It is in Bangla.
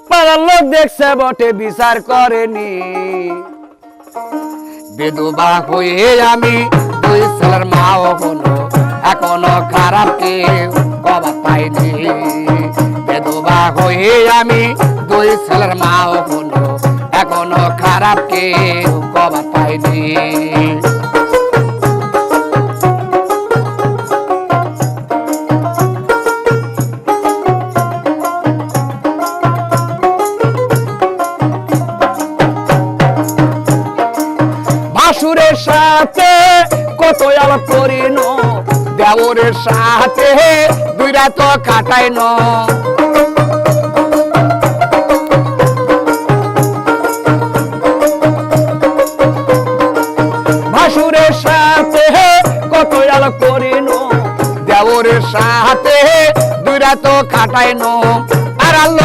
পাড়ার লোক দেখছে বটে বিচার করেনি বিধবা হয়ে আমি দুই ছেলের মাও হলো এখনো খারাপ কেউ কবা পাইনি বিধবা হয়ে আমি দুই ছেলের মাও হলো এখনো খারাপ কেউ কবা পাইনি ভাসুরের সাথে কত আলাপ করিন দেওরের সাথে দুই রাত কাটাইন ভাসুরের সাথে কত আলাপ করিন দেওরের সাথে দুই রাত কাটাইন আর আল্লাহ